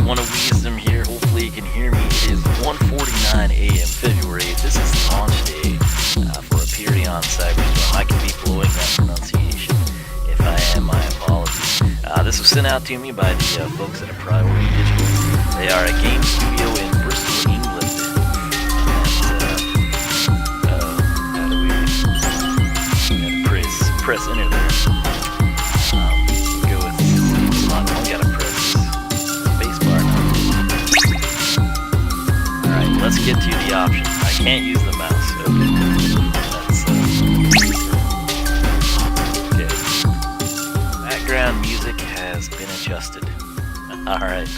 Alright, one of Wiisdom here. Hopefully you can hear me. It is 1:49 a.m. February 8th. This is launch day for Aperion Cyberstorm. I can be blowing that pronunciation. If I am, my apologies. This was sent out to me by the folks at Priority Digital. They are a game studio in Bristol, England. And, how do we press enter there? Go with, come on, I gotta press spacebar now. Alright, let's get to the options. I can't use the mouse. Okay. That's, okay. Background music has been adjusted. Alright.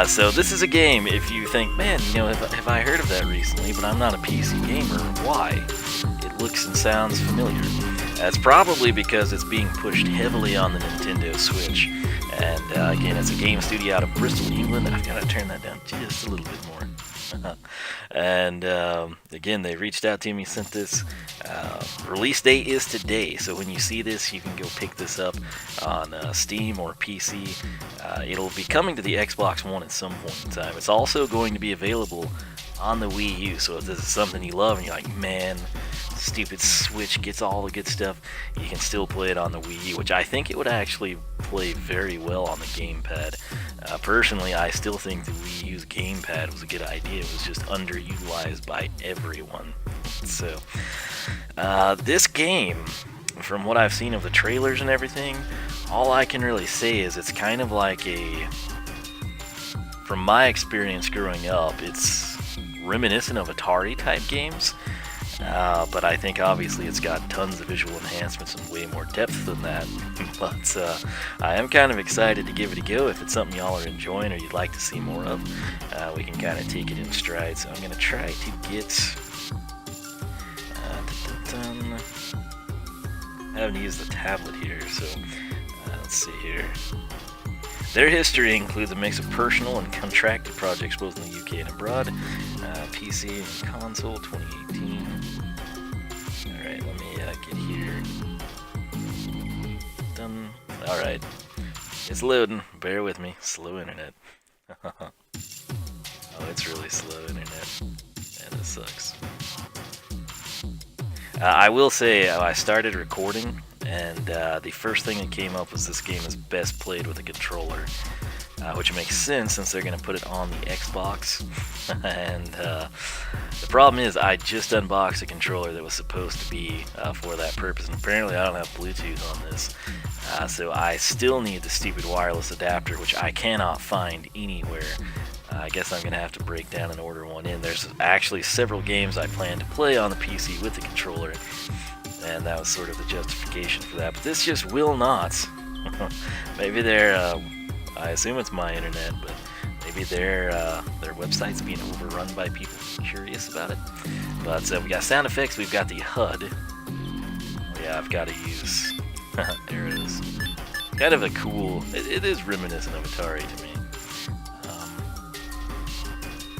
So this is a game, if you think, man, you know, have I heard of that recently, but I'm not a PC gamer, why? It looks and sounds familiar. That's probably because it's being pushed heavily on the Nintendo Switch. And again, it's a game studio out of Bristol, England. I've got to turn that down just a little bit more. And again, they reached out to me, sent this. Release date is today, so when you see this, you can go pick this up on Steam or PC. It'll be coming to the Xbox One at some point in time. It's also going to be available on the Wii U, so if this is something you love and you're like, man, stupid Switch gets all the good stuff, you can still play it on the Wii U, which I think it would actually play very well on the gamepad. Personally, I still think the Wii U's gamepad was a good idea. It was just underutilized by everyone. So, this game, from what I've seen of the trailers and everything, all I can really say is it's kind of like from my experience growing up, it's reminiscent of Atari type games. But I think obviously it's got tons of visual enhancements and way more depth than that. But I am kind of excited to give it a go. If it's something y'all are enjoying or you'd like to see more of, we can kind of take it in stride. So I'm going to try to get... I haven't used the tablet here, so let's see here. Their history includes a mix of personal and contracted projects both in the UK and abroad. PC and console 2018. Alright, let me get here. Done. Alright. It's loading. Bear with me. Slow internet. Oh, it's really slow internet. And it sucks. I will say, I started recording, and the first thing that came up was this game is best played with a controller, which makes sense since they're going to put it on the Xbox. And the problem is, I just unboxed a controller that was supposed to be for that purpose, and apparently I don't have Bluetooth on this, so I still need the stupid wireless adapter, which I cannot find anywhere. I guess I'm going to have to break down and order one in. There's actually several games I plan to play on the PC with the controller, and that was sort of the justification for that. But this just will not. Maybe they're, I assume it's my internet, but maybe their website's being overrun by people curious about it. But we got sound effects, we've got the HUD. Yeah, I've got to use... there it is. Kind of a cool... It is reminiscent of Atari to me.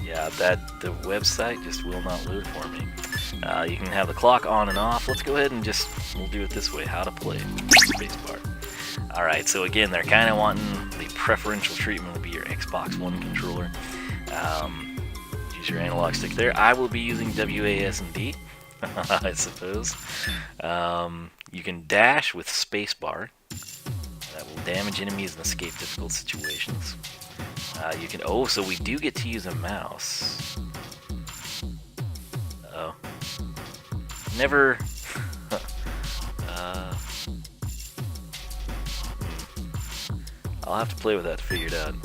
Yeah, the website just will not load for me. You can have the clock on and off. Let's go ahead and we'll do it this way. How to play. Spacebar. Alright, so again, they're kind of wanting the preferential treatment would be your Xbox One controller. Use your analog stick there. I will be using WASD, I suppose. You can dash with spacebar. That will damage enemies and escape difficult situations. You can... Oh, so we do get to use a mouse. Uh-oh. Never... I'll have to play with that to figure it out.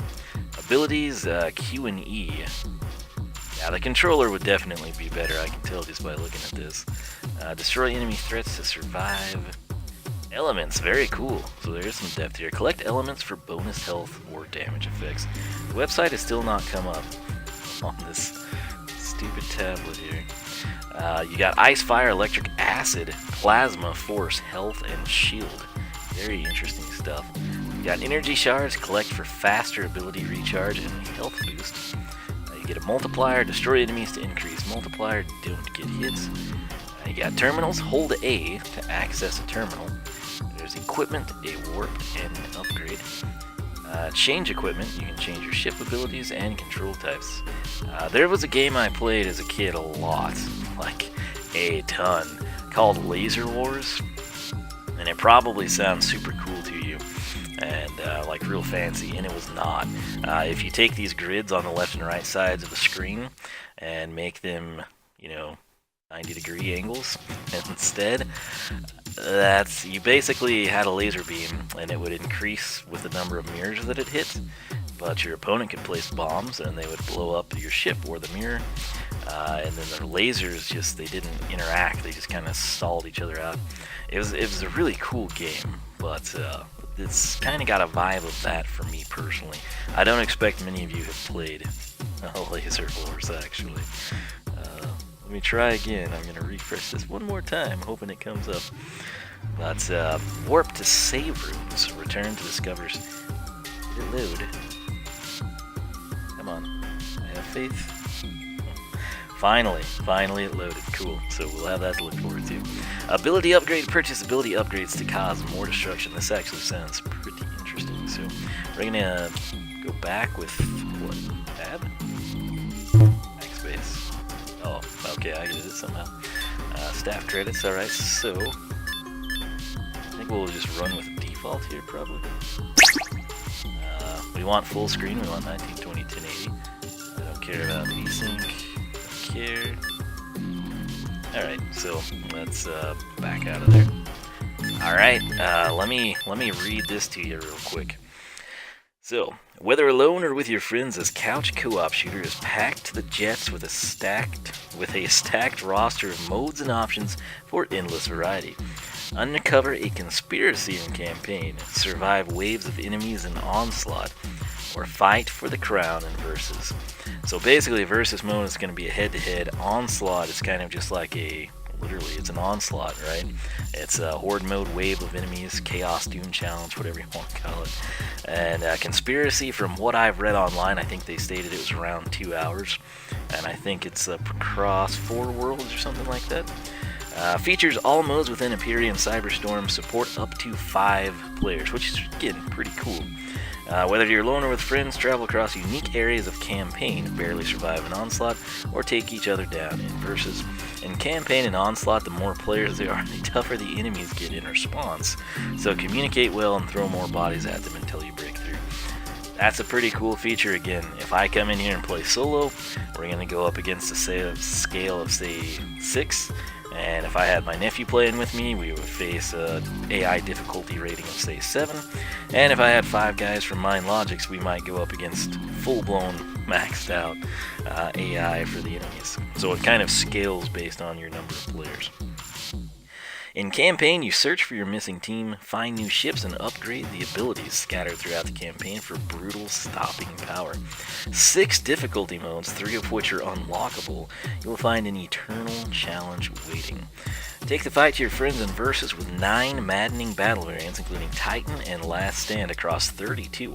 Abilities, Q and E. Yeah, the controller would definitely be better, I can tell just by looking at this. Destroy enemy threats to survive. Elements, very cool. So there is some depth here. Collect elements for bonus health or damage effects. The website has still not come up on this stupid tablet here. You got ice, fire, electric, acid, plasma, force, health, and shield. Very interesting stuff. You got energy shards, collect for faster ability recharge and health boost. You get a multiplier, destroy enemies to increase multiplier, don't get hits. You got terminals, hold A to access a terminal. There's equipment, a warp, and an upgrade. Change equipment. You can change your ship abilities and control types. There was a game I played as a kid a lot, like a ton, called Laser Wars, and it probably sounds super cool to you and like real fancy, and it was not. If you take these grids on the left and right sides of the screen and make them, 90-degree angles instead, you basically had a laser beam, and it would increase with the number of mirrors that it hit, but your opponent could place bombs and they would blow up your ship or the mirror, and then the lasers they didn't interact, they just kind of stalled each other out. It was a really cool game, but it's kind of got a vibe of that for me personally. I don't expect many of you have played Laser Wars, actually. Let me try again. I'm going to refresh this one more time, hoping it comes up. But warp to save rooms. Return to discovers. Did it load? Come on. I have faith. Finally it loaded. Cool. So we'll have that to look forward to. Ability upgrade. Purchase ability upgrades to cause more destruction. This actually sounds pretty interesting. So we're going to go back with what? Tab? Backspace. Oh, okay, I get it somehow. Staff credits, alright, so I think we'll just run with default here, probably. We want full screen, we want 1920, 1080. I don't care about VSync, don't care. Alright, so let's back out of there. Alright, let me read this to you real quick. So, whether alone or with your friends, this couch co-op shooter is packed to the jets with a stacked roster of modes and options for endless variety. Uncover a conspiracy in campaign, survive waves of enemies in Onslaught, or fight for the crown in Versus. So basically, Versus mode is going to be a head-to-head. Onslaught is kind of just like literally, it's an onslaught, right? It's a horde mode, wave of enemies, chaos, doom challenge, whatever you want to call it. And conspiracy, from what I've read online, I think they stated it was around 2 hours, and I think it's across 4 worlds or something like that. Features all modes within Aperion Cyberstorm, support up to 5 players, which is, again, pretty cool. Whether you're alone or with friends, travel across unique areas of campaign, barely survive an onslaught, or take each other down in Versus. In campaign and Onslaught, the more players there are, the tougher the enemies get in response. So communicate well and throw more bodies at them until you break through. That's a pretty cool feature. Again, if I come in here and play solo, we're going to go up against a scale of, say, 6. And if I had my nephew playing with me, we would face a AI difficulty rating of, say, 7. And if I had 5 guys from Mind Logics, we might go up against full-blown, maxed out AI for the enemies. So it kind of scales based on your number of players. In campaign, you search for your missing team, find new ships, and upgrade the abilities scattered throughout the campaign for brutal stopping power. 6 difficulty modes, 3 of which are unlockable. You'll find an eternal challenge waiting. Take the fight to your friends in Versus with 9 maddening battle variants, including Titan and Last Stand across 32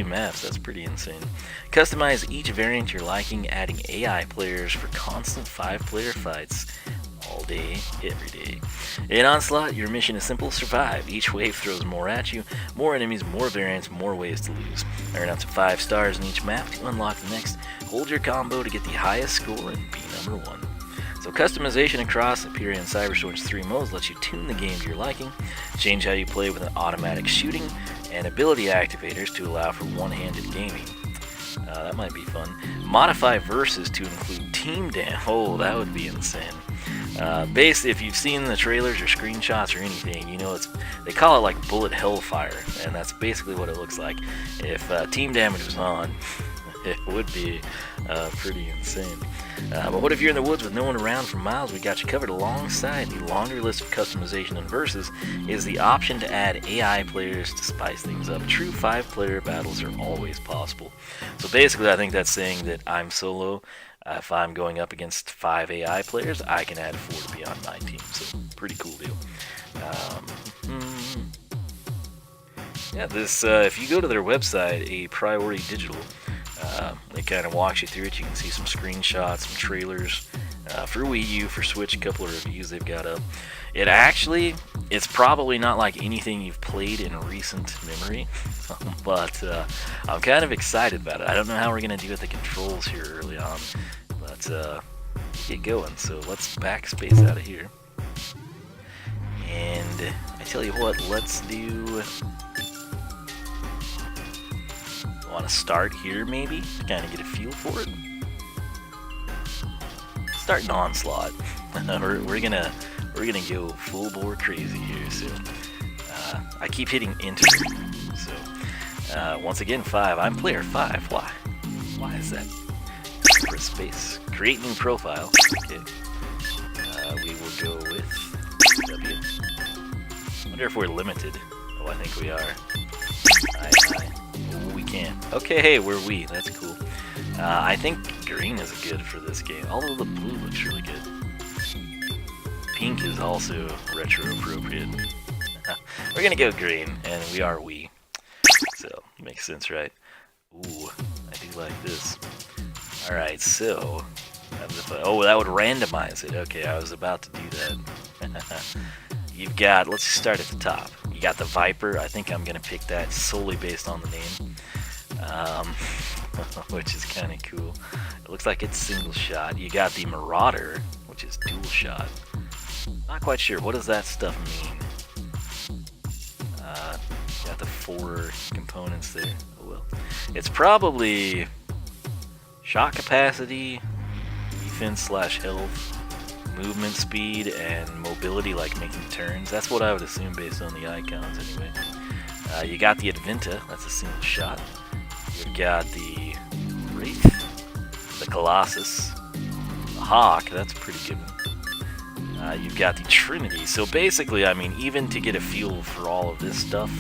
maps, that's pretty insane. Customize each variant to your liking, adding AI players for constant 5-player fights. All day, every day. In Onslaught, your mission is simple: survive. Each wave throws more at you, more enemies, more variants, more ways to lose. Earn up to 5 stars in each map to unlock the next. Hold your combo to get the highest score and be number 1. So customization across Aperion Cyberstorm's 3 modes lets you tune the game to your liking, change how you play with an automatic shooting, and ability activators to allow for one-handed gaming. That might be fun. Modify Versus to include team damage. Oh, that would be insane. Basically, if you've seen the trailers or screenshots or anything, you know they call it like bullet hellfire, and that's basically what it looks like. If team damage was on, it would be pretty insane. But what if you're in the woods with no one around for miles? We got you covered. Alongside the longer list of customization in Versus is the option to add AI players to spice things up. True 5-player battles are always possible. So basically, I think that's saying that I'm solo. If I'm going up against 5 AI players, I can add 4 to be on my team. So pretty cool deal. Yeah, this if you go to their website, A Priori Digital, It kind of walks you through it. You can see some screenshots, some trailers for Wii U, for Switch, a couple of reviews they've got up. It's probably not like anything you've played in recent memory, but I'm kind of excited about it. I don't know how we're going to do with the controls here early on, but get going. So let's backspace out of here. And I tell you what, let's do... Want to start here maybe to kind of get a feel for it. Start an Onslaught. we're gonna go full bore crazy here. So I keep hitting enter. So once again 5. I'm player 5. Why? Why is that? Press space. Create new profile. Okay. We will go with W. Wonder if we're limited. Oh, I think we are. Aye. Oh, we can. Okay, hey, we're we. That's cool. I think green is good for this game, although the blue looks really good. Pink is also retro appropriate. We're gonna go green, and we are we. So, makes sense, right? Ooh, I do like this. Alright, so... Oh, that would randomize it. Okay, I was about to do that. You've got... Let's start at the top. You got the Viper. I think I'm gonna pick that solely based on the name. Which is kind of cool. It looks like it's single shot. You got the Marauder, which is dual shot. Not quite sure. What does that stuff mean? Got the 4 components there. Oh well. It's probably shot capacity, defense / health, movement speed, and mobility, like making turns. That's what I would assume based on the icons anyway. You got the Adventa. That's a single shot. You've got the Wraith, the Colossus, the Hawk. That's a pretty good one. You've got the Trinity. So basically, I mean, even to get a feel for all of this stuff,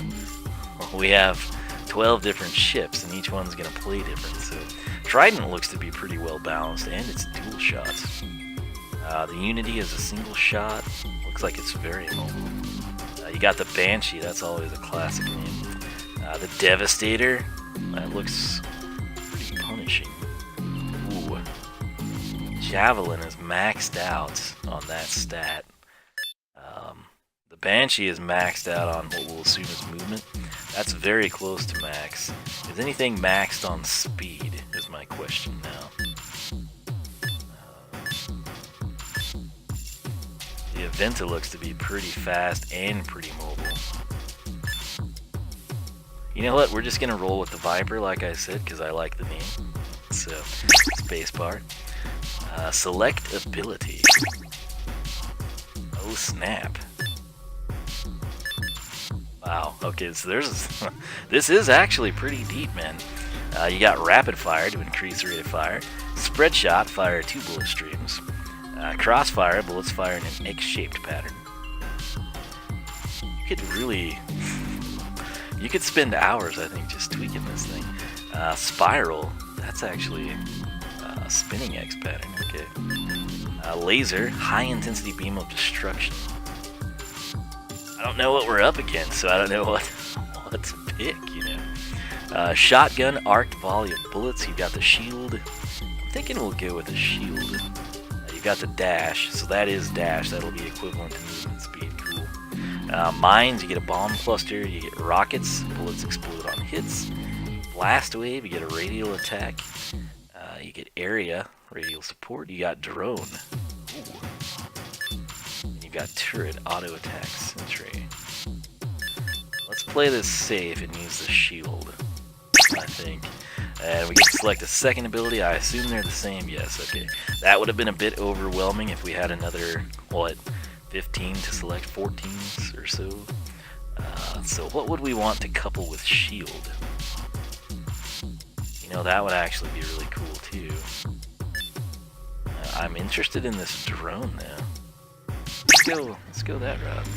we have 12 different ships, and each one's going to play different. So Trident looks to be pretty well balanced, and it's dual shots. The Unity is a single shot. Looks like it's very mobile. You got the Banshee. That's always a classic name. The Devastator. That looks pretty punishing. Ooh. Javelin is maxed out on that stat. The Banshee is maxed out on what we'll assume is movement. That's very close to max. Is anything maxed on speed, is my question now. The Aventa looks to be pretty fast and pretty mobile. You know what, we're just gonna roll with the Viper, like I said, because I like the name. So, spacebar. Select ability. Oh snap. Wow, okay, so there's... this is actually pretty deep, man. You got Rapid Fire to increase the rate of fire. Spread Shot, fire 2 bullet streams. Crossfire, bullets fire in an X-shaped pattern. You could really... You could spend hours, I think, just tweaking this thing. Spiral, that's actually a spinning X pattern, okay. Laser, high intensity beam of destruction. I don't know what we're up against, so I don't know what to pick, you know. Shotgun, arced volley of bullets. You've got the shield. I'm thinking we'll go with the shield. You've got the dash, so that is dash. That'll be equivalent to movement speed. Cool. Mines, you get a bomb cluster. You get rockets. Bullets explode on hits. Blast wave, you get a radial attack. You get area, radial support. You got drone. Ooh. And you got turret, auto attacks, and tray. Let's play this safe and use the shield, I think. And we get to select a second ability. I assume they're the same. Yes, okay. That would have been a bit overwhelming if we had another, what, 15 to select, 14 or so. So what would we want to couple with shield? You know, that would actually be really cool too. I'm interested in this drone now. Let's go that route.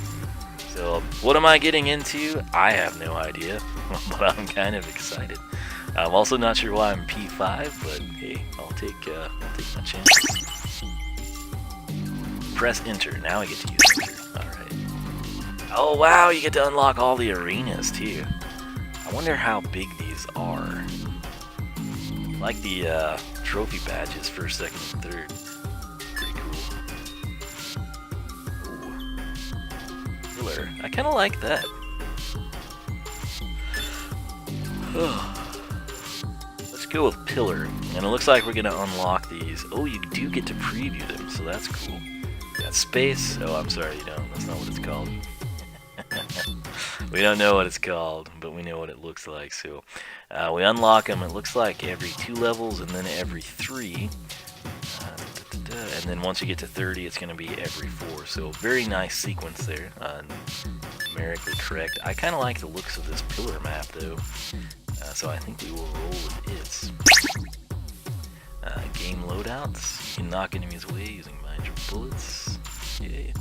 So what am I getting into? I have no idea, but I'm kind of excited. I'm also not sure why I'm P5, but hey, I'll take my chances. Press enter. Now I get to use enter. Alright. Oh wow, you get to unlock all the arenas too. I wonder how big these are. like the trophy badges first, second, and third. Pretty cool. Ooh. Pillar. I kind of like that. Let's go with Pillar. And it looks like we're going to unlock these. Oh, you do get to preview them, so that's cool. Got Space. Oh, I'm sorry, you don't. That's not what it's called. We don't know what it's called, but we know what it looks like. So we unlock them, it looks like every 2 levels and then every 3. And then once you get to 30, it's going to be every 4. So very nice sequence there. Numerically correct. I kind of like the looks of this pillar map, though. So I think we will roll with it. Game loadouts. You can knock enemies away using magic bullets. Yay.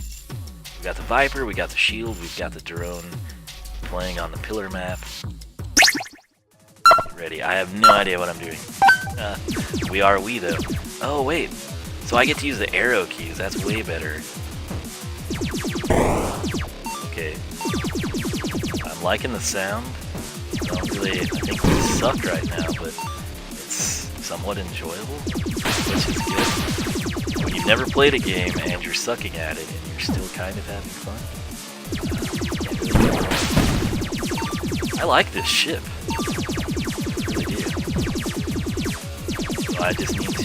We got the Viper, we got the Shield, we've got the drone playing on the pillar map. Ready. I have no idea what I'm doing. We are we, though. Oh, wait. So I get to use the arrow keys. That's way better. Okay. I'm liking the sound. I think we suck right now, but it's somewhat enjoyable, which is good. When you've never played a game and you're sucking at it and you're still kind of having fun. I like this ship. I really do. So I just need to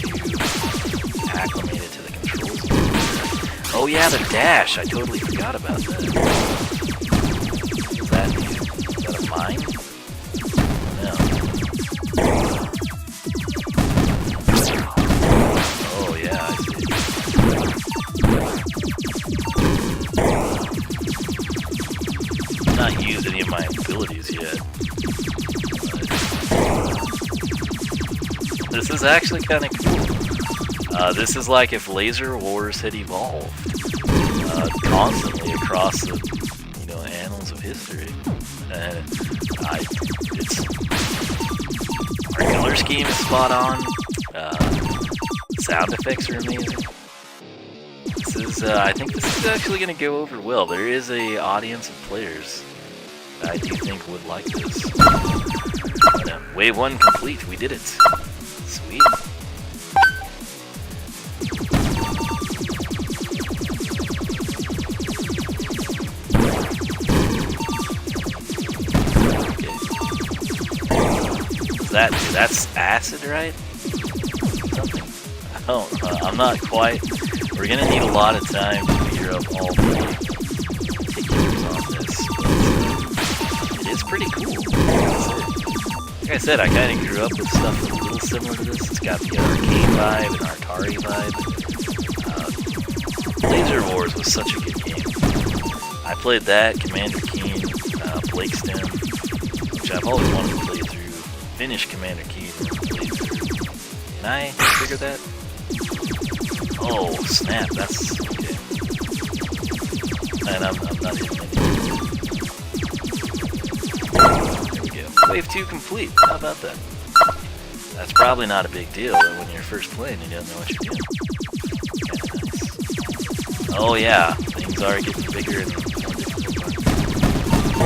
acclimate it to the controls. Oh yeah, the dash! I totally forgot about that. What does that mean? Is that a mine? No. Oh yeah, I see. I've not used any of my abilities yet. This is actually kind of cool. This is like if Laser Wars had evolved constantly across the, annals of history. Our color scheme is spot on. Sound effects are amazing. I think this is actually going to go over well. There is a audience of players that I do think would like this. Wave 1 complete. We did it. Sweet. That's acid, right? Something. I'm not quite. We're gonna need a lot of time to figure out all the particulars on this, but it is pretty cool. Like I said, I kind of grew up with stuff a little similar to this. It's got the arcade vibe and Atari vibe. Laser Wars was such a good game. I played that, Commander Keen, Wiisdom, which I've always wanted to play through. Finish Commander Keen and play through. Can I figure that? Oh, snap, that's okay. And I'm not hitting anything. There we go. Wave 2 complete. How about that? That's probably not a big deal, but when you're first playing, you don't know what you're doing. Kinda nice. Oh yeah, things are getting bigger and more difficult. I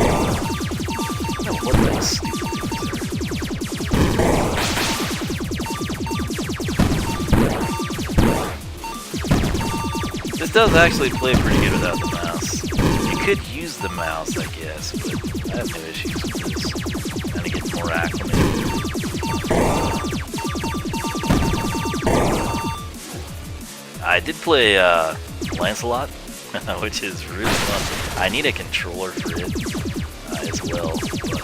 don't know what those stupid things are. This does actually play pretty good without the mouse. You could use the mouse, I guess, but I have no issues with this. Kind of get more acclimated. I did play Onslaught, which is really fun. I need a controller for it as well, but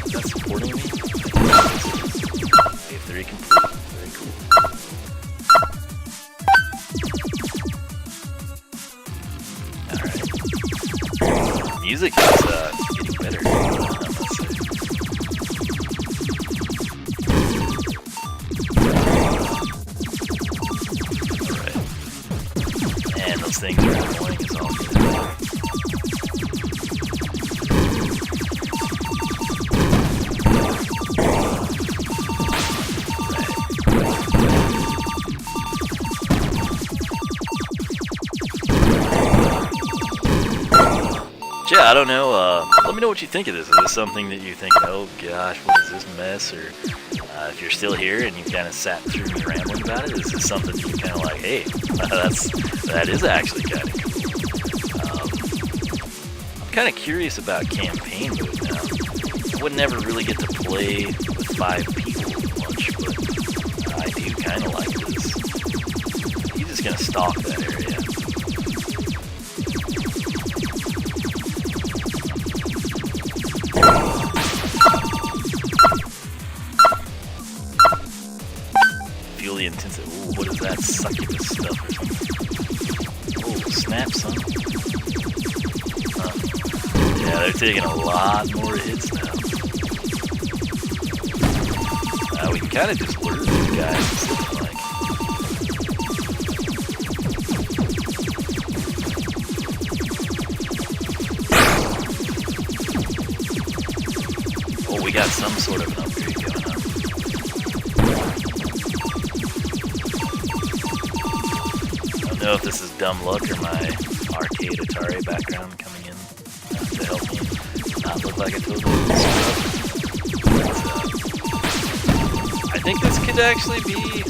is that supporting me? Wave 3 complete. Very cool. Alright. Music is getting better. Things are annoying as all good. Yeah, I don't know. Let me know what you think of this. Is this something that you think, oh gosh, what is this mess? Or If you're still here and you've kind of sat through me rambling about it, is this something that you're kind of like, hey, that is actually kind of cool. I'm kind of curious about campaign mode now. I would never really get to play with 5 people much, but I do kind of like this. He's just going to stalk that area. Feel the intensive. Ooh, what is that succubus stuff or something? Oh, snap, son. Yeah, they're taking a lot more hits now. We can kind of just lure these guys, it's looking like. Oh, we got some sort of an upgrade going on. I don't know if this is dumb luck or my arcade Atari background coming in to help me not look like a total scrub. I think this could actually be...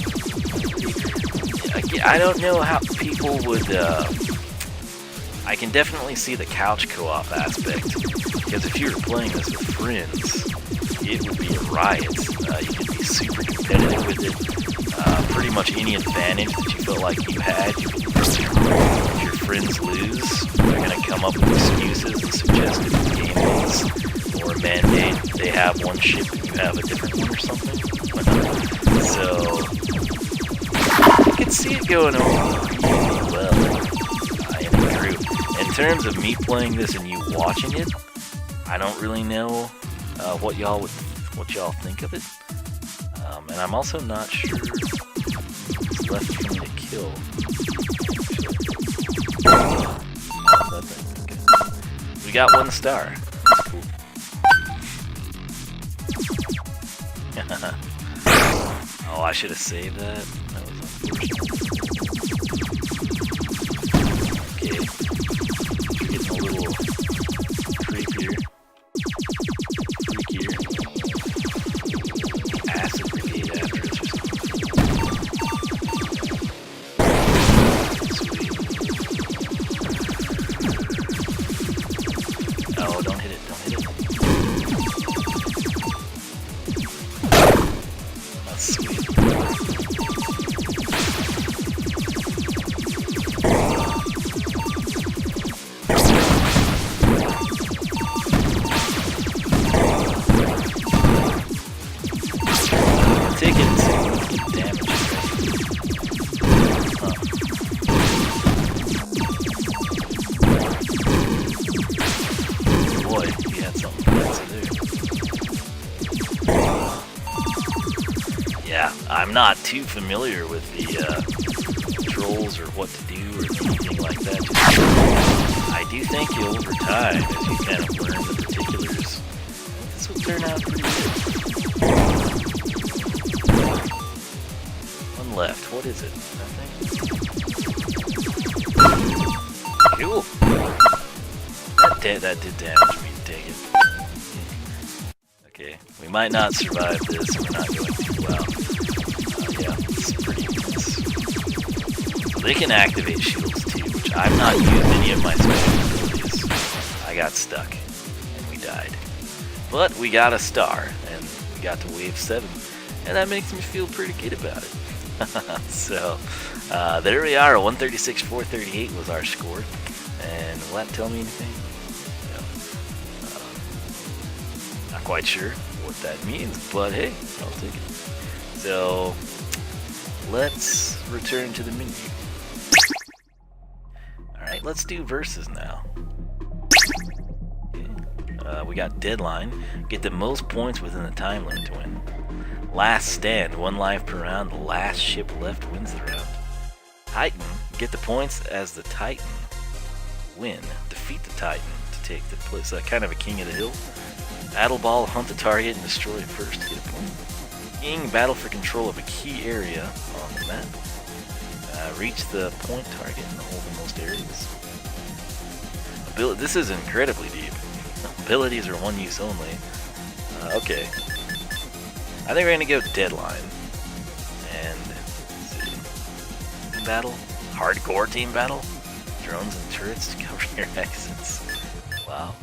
I don't know how people would... I can definitely see the couch co-op aspect, because if you were playing this with friends, it would be a riot. You could be super competitive with it. Pretty much any advantage that you felt like you had, you could use. If your friends lose, they're going to come up with excuses and suggest different game modes, or mandate they have one ship and you have a different one or something. So, I can see it going over well in a group. In terms of me playing this and you watching it, I don't really know what y'all think of it. And I'm also not sure what's left for me to kill. That thing, okay. We got 1 star. That's cool. Oh, I should have saved that. That was unfortunate. Okay. We're getting a little creepier. Freakier. Acid brigade after us or something. Sweet. Oh, don't hit it, don't hit it. That's sweet. Taking significant damage. Huh. Boy, he had something fancy there. Yeah, I'm not too familiar with the controls or what to do or anything like that. I do think over time, as you kind of learn the particulars, this will turn out pretty good. One left. What is it? Nothing? Cool. That did damage me. Dang it. Okay, we might not survive this, and we're not going too well. Yeah, it's pretty intense. So they can activate shields too, which I've not used any of my special abilities. I got stuck, and we died. But we got a star, and we got to wave 7, and that makes me feel pretty good about it. So, there we are. 136, 438 was our score. And will that tell me anything? No. Not quite sure what that means, but hey, I'll take it. So, let's return to the menu. Alright, let's do versus now. Okay. We got deadline. Get the most points within the time limit to win. Last stand, 1 life per round. The last ship left wins the round. Titan, get the points as the Titan. Win, defeat the Titan to take the place. Kind of a king of the hill. Battle ball, hunt the target and destroy it first to get a point. King, battle for control of a key area on the map. Reach the point target and hold the most areas. This is incredibly deep. Abilities are 1 use only. Okay. I think we're gonna go Deadline. And let's see. Team battle? Hardcore team battle? Drones and turrets to cover your exits. Wow.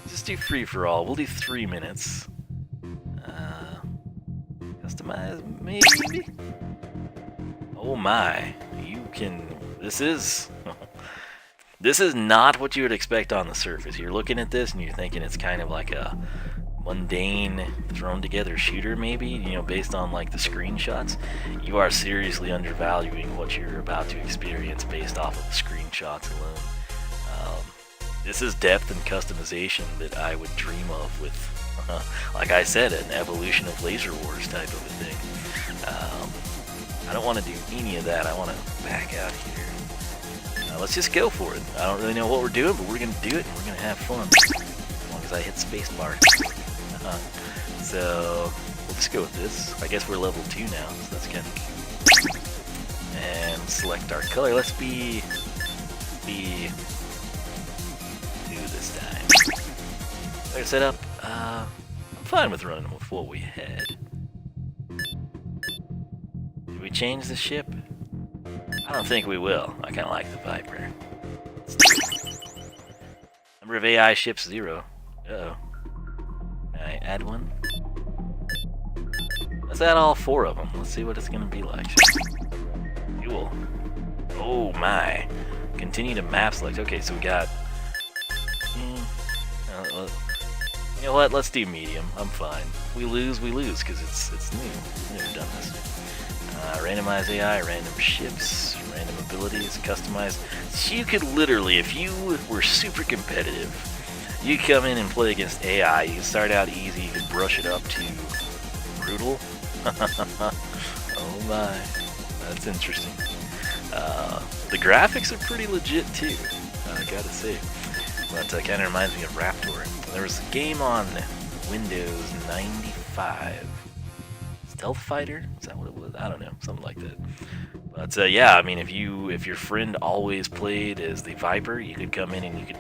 Just do free for all. We'll do 3 minutes. Customize, maybe? Oh my. You can... This is... This is not what you would expect on the surface. You're looking at this and you're thinking it's kind of like a mundane, thrown together shooter maybe, you know, based on like the screenshots. You are seriously undervaluing what you're about to experience based off of the screenshots alone. This is depth and customization that I would dream of with, like I said, an evolution of Laser Wars type of a thing. I don't want to do any of that. I want to back out here. Let's just go for it. I don't really know what we're doing, but we're going to do it and we're going to have fun. As long as I hit spacebar. So, we'll just go with this. I guess we're level 2 now, so that's kind of cool. And select our color. Let's be blue this time. Better setup. I'm fine with running with what we had. Did we change the ship? I don't think we will. I kind of like the Viper. Number of AI ships 0. Uh-oh. Can I add one? Let's add all 4 of them. Let's see what it's going to be like. Fuel. Oh my. Continue to map select. Okay, so we got... you know what? Let's do medium. I'm fine. We lose, because it's new. We've never done this. Randomize AI, random ships, random abilities, customize. So you could literally, if you were super competitive, you come in and play against AI. You can start out easy, you could brush it up to brutal. Oh my, that's interesting. The graphics are pretty legit too, I gotta say. But kind of reminds me of Raptor. There was a game on Windows 95. Stealth Fighter? Is that what it was? I don't know, something like that. But yeah, I mean, if your friend always played as the Viper, you could come in and you could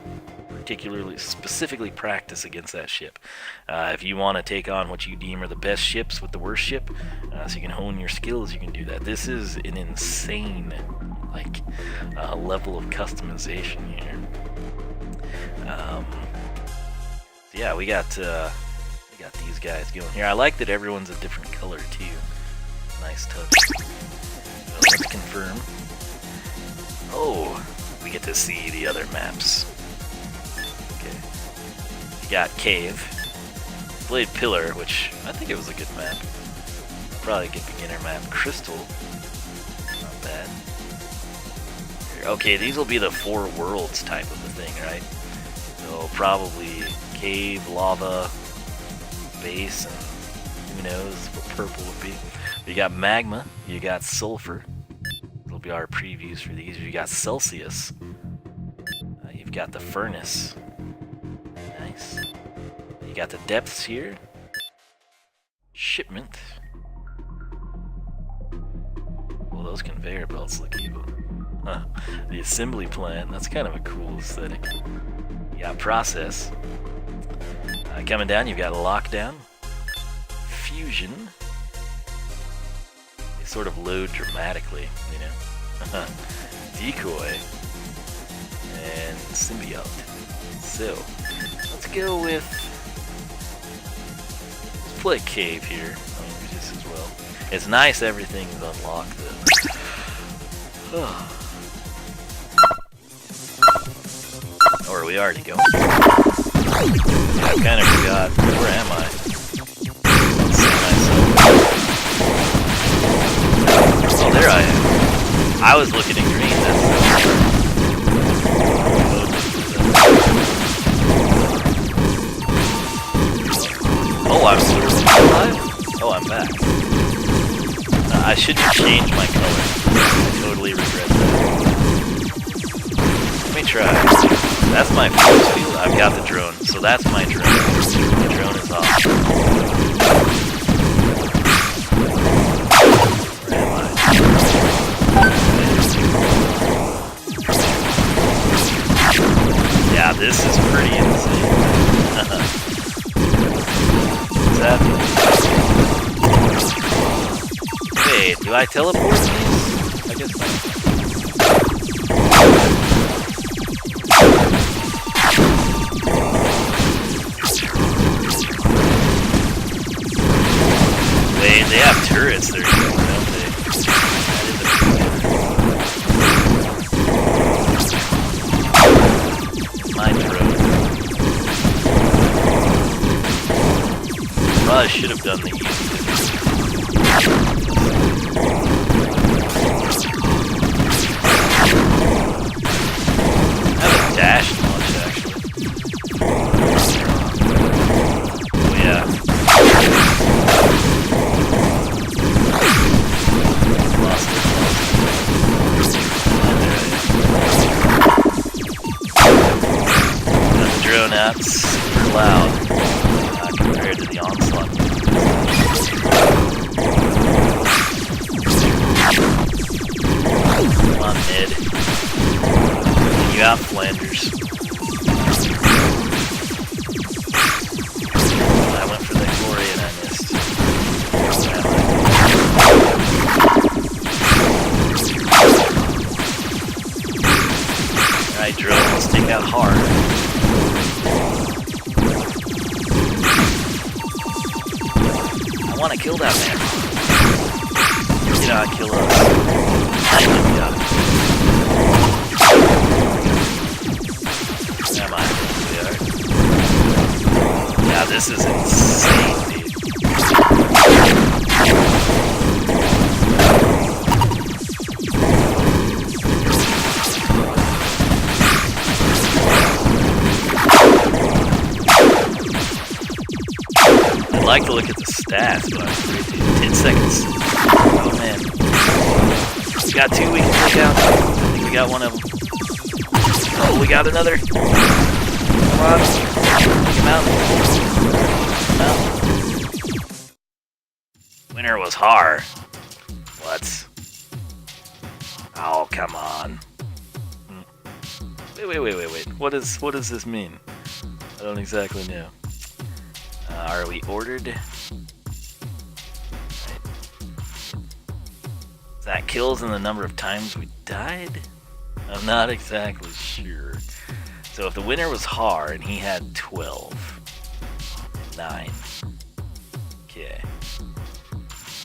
specifically practice against that ship. If you want to take on what you deem are the best ships with the worst ship, so you can hone your skills, you can do that. This is an insane, like, level of customization here. Yeah, we got these guys going here. I like that everyone's a different color too. Nice touch. So let's confirm. Oh, we get to see the other maps. Okay. You got Cave. Played Pillar, which I think it was a good map. Probably a good beginner map. Crystal. Not bad. Okay, these will be the 4 worlds type of a thing, right? So probably Cave, Lava, Base, and who knows what purple would be. You got Magma, you got Sulfur. That'll be our previews for these. You got Celsius. You've got the Furnace. Nice. You got the Depths here. Shipment. Well, those conveyor belts look evil. Huh. The Assembly Plant, that's kind of a cool aesthetic. You got Process. Coming down, you've got Lockdown, Fusion. They sort of load dramatically, you know. Decoy, and Symbiote. So, let's go with... Let's play Cave here. I mean, just as well. It's nice everything is unlocked, though. Or are we already going? I kind of forgot. Where am I? Oh, there I am. I was looking at green. Oh, I'm literally alive? Oh, I'm back. I shouldn't change my color. I totally regret that. Let me try. That's my force field. I've got the drone, so that's my drone. The drone is off. Where am I? Yeah, this is pretty insane. What's happening? I teleport these? I guess not. They have turrets there, don't they? My drone. Probably should have done the easy. I have a dash launch, actually. Oh, yeah. Lost it. Got the drone out super loud compared to the Onslaught. Come on, mid. You out, Flanders. I went for the glory and I missed. Alright, drone, let's take out hard. I want to kill that man. You know, kill us. Yeah. Am I? We are. Yeah, this is insane, dude. I'd like to look at the stats, but I'm afraid to. 10 seconds. Oh man. We got two we can take out. I think we got one of them. Oh, we got another. Come on. Take him out. Winner was Har. What? Oh, come on. Wait. What does this mean? I don't exactly know. Are we ordered? Right. Is that kills in the number of times we died? I'm not exactly sure. So if the winner was Har and he had 12 and 9. Okay.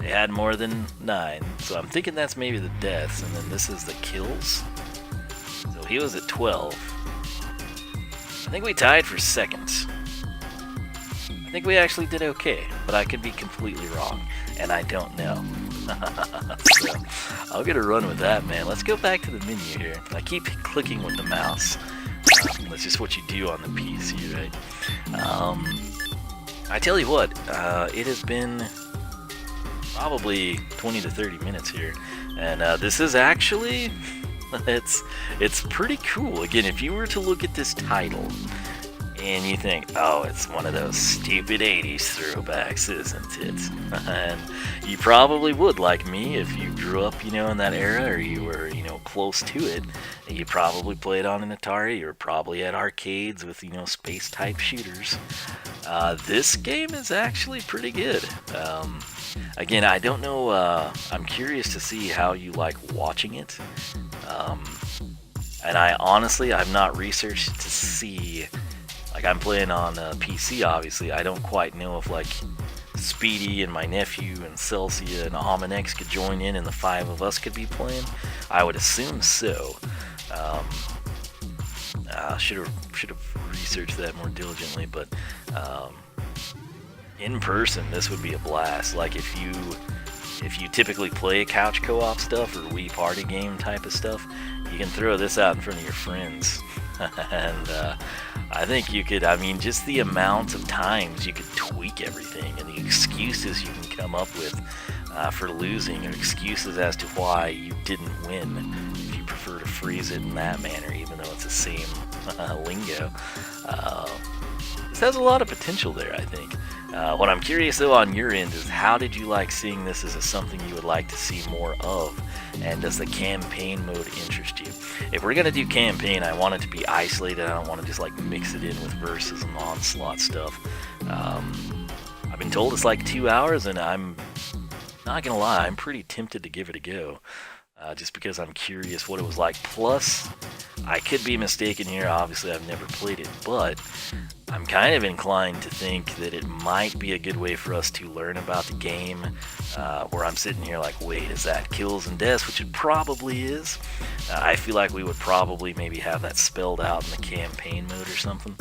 They had more than 9. So I'm thinking that's maybe the deaths, and then this is the kills. So he was at 12. I think we tied for seconds. I think we actually did okay, but I could be completely wrong, and I don't know. So, I'll get a run with that, man. Let's go back to the menu here. I keep clicking with the mouse. That's just what you do on the PC, right? I tell you what, it has been probably 20 to 30 minutes here, and this is actually, it's pretty cool. Again, if you were to look at this title, and you think, oh, it's one of those stupid 80s throwbacks, isn't it? And you probably would, like me, if you grew up, in that era, or you were, close to it. You probably played on an Atari, or probably at arcades with, space-type shooters. This game is actually pretty good. Again, I don't know, I'm curious to see how you like watching it. And I've not researched to see. Like, I'm playing on PC, obviously. I don't quite know if, like, Speedy and my nephew and Celsia and Almanex could join in and the 5 of us could be playing. I would assume so. Should have researched that more diligently, but in person, this would be a blast. Like, if you typically play couch co-op stuff or Wii party game type of stuff, you can throw this out in front of your friends. And I think you could, just the amount of times you could tweak everything and the excuses you can come up with for losing, or excuses as to why you didn't win, if you prefer to phrase it in that manner, even though it's the same lingo. This has a lot of potential there, I think. What I'm curious, though, on your end is how did you like seeing this as something you would like to see more of? And does the campaign mode interest you? If we're going to do campaign, I want it to be isolated. I don't want to just like mix it in with versus and Onslaught stuff. I've been told it's like 2 hours, and I'm not gonna lie, I'm pretty tempted to give it a go. Just because I'm curious what it was like. Plus, I could be mistaken here. Obviously, I've never played it, but I'm kind of inclined to think that it might be a good way for us to learn about the game, where I'm sitting here like, wait, is that kills and deaths? Which it probably is. I feel like we would probably maybe have that spelled out in the campaign mode or something.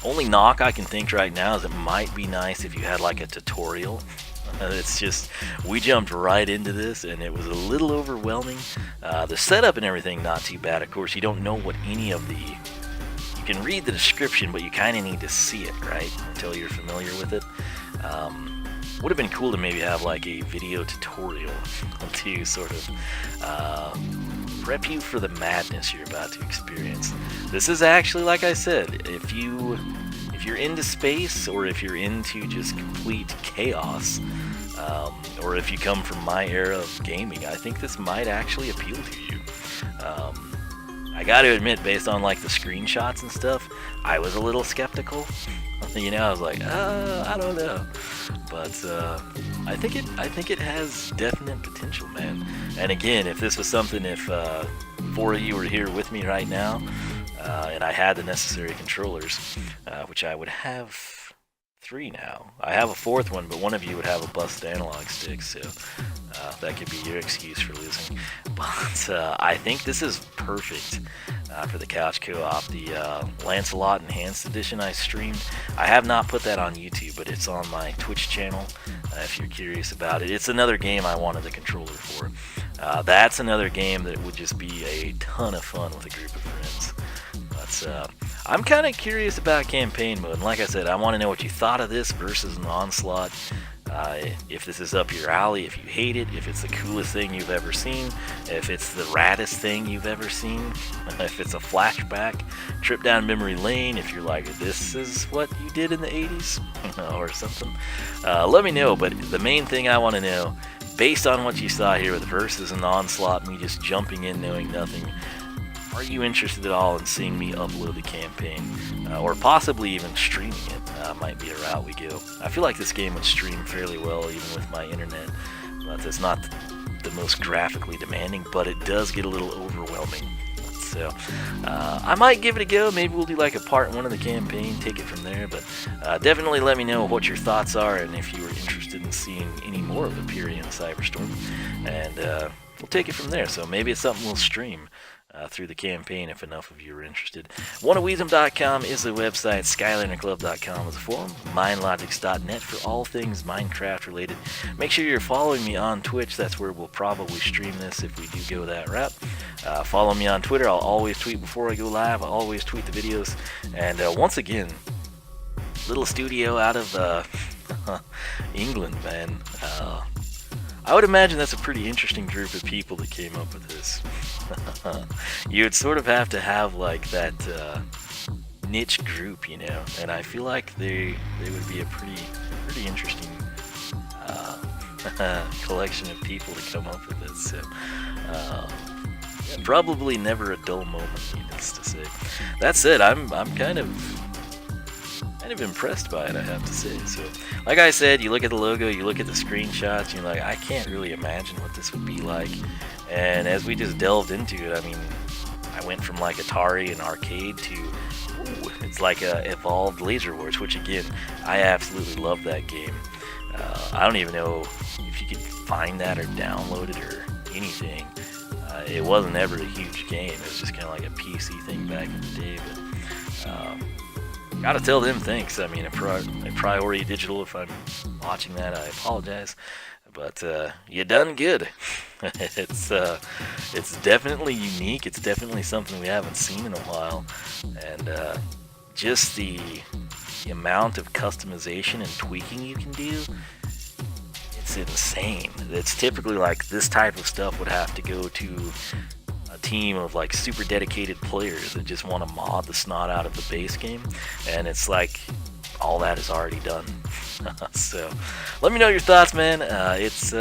Only knock I can think right now is it might be nice if you had like a tutorial. It's just, we jumped right into this and it was a little overwhelming. The setup and everything, not too bad. Of course, you don't know what any of the... You can read the description, but you kind of need to see it, right? Until you're familiar with it. Would have been cool to maybe have like a video tutorial to sort of prep you for the madness you're about to experience. This is actually, like I said, if you're into space, or if you're into just complete chaos, or if you come from my era of gaming, I think this might actually appeal to you. I gotta admit, based on like the screenshots and stuff, I was a little skeptical. You know, I was like, I don't know, but I think it has definite potential, man. And again, if this was something, if 4 of you were here with me right now, and I had the necessary controllers, which I would have 3 now. I have a 4th one, but one of you would have a busted analog stick, so that could be your excuse for losing. But I think this is perfect for the couch co-op. The Lancelot Enhanced Edition I streamed. I have not put that on YouTube, but it's on my Twitch channel if you're curious about it. It's another game I wanted the controller for. That's another game that would just be a ton of fun with a group of friends. But I'm kind of curious about campaign mode, and like I said, I want to know what you thought of this versus an Onslaught. If this is up your alley, if you hate it, if it's the coolest thing you've ever seen, if it's the raddest thing you've ever seen, if it's a flashback, trip down memory lane, if you're like, this is what you did in the 80s, or something. Let me know, but the main thing I want to know, based on what you saw here with Versus and Onslaught, me just jumping in knowing nothing, are you interested at all in seeing me upload the campaign, or possibly even streaming it? Might be a route we go. I feel like this game would stream fairly well even with my internet, but it's not the most graphically demanding, but it does get a little overwhelming. So I might give it a go. Maybe we'll do like a part 1 of the campaign, take it from there, but definitely let me know what your thoughts are and if you were interested in seeing any more of Aperion Cyberstorm, and we'll take it from there. So maybe it's something we'll stream through the campaign if enough of you are interested. Wiisdom.com is the website, SkylanderClub.com is a forum, MindLogics.net for all things Minecraft related. Make sure you're following me on Twitch. That's where we'll probably stream this if we do go that route. Follow me on Twitter. I'll always tweet before I go live. I'll always tweet the videos. And once again, little studio out of England, man. I would imagine that's a pretty interesting group of people that came up with this. You would sort of have to have like that niche group, you know, and I feel like they would be a pretty interesting collection of people to come up with this. So yeah, probably never a dull moment, needless to say. That said, I'm kind of impressed by it, I have to say. So, like I said, you look at the logo, you look at the screenshots, you're like, I can't really imagine what this would be like. And as we just delved into it, I mean, I went from like Atari and arcade to, ooh, it's like a evolved Laser Wars, which again, I absolutely love that game. I don't even know if you could find that or download it or anything. It wasn't ever a huge game. It was just kind of like a PC thing back in the day, but gotta tell them thanks. I mean, a Priority Digital, if I'm watching that, I apologize. But you done good. It's definitely unique. It's definitely something we haven't seen in a while. And just the amount of customization and tweaking you can do, it's insane. It's typically like this type of stuff would have to go to a team of like super dedicated players that just want to mod the snot out of the base game, and it's like all that is already done. So let me know your thoughts, man. It's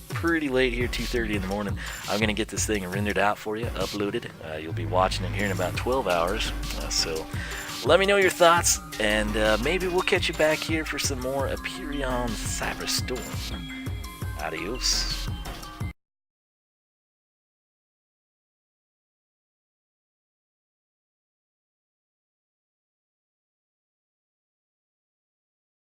pretty late here, 2:30 in the morning. I'm gonna get this thing rendered out for you, uploaded. You'll be watching it here in about 12 hours. So Let me know your thoughts, and maybe we'll catch you back here for some more Aperion Cyberstorm. Adios.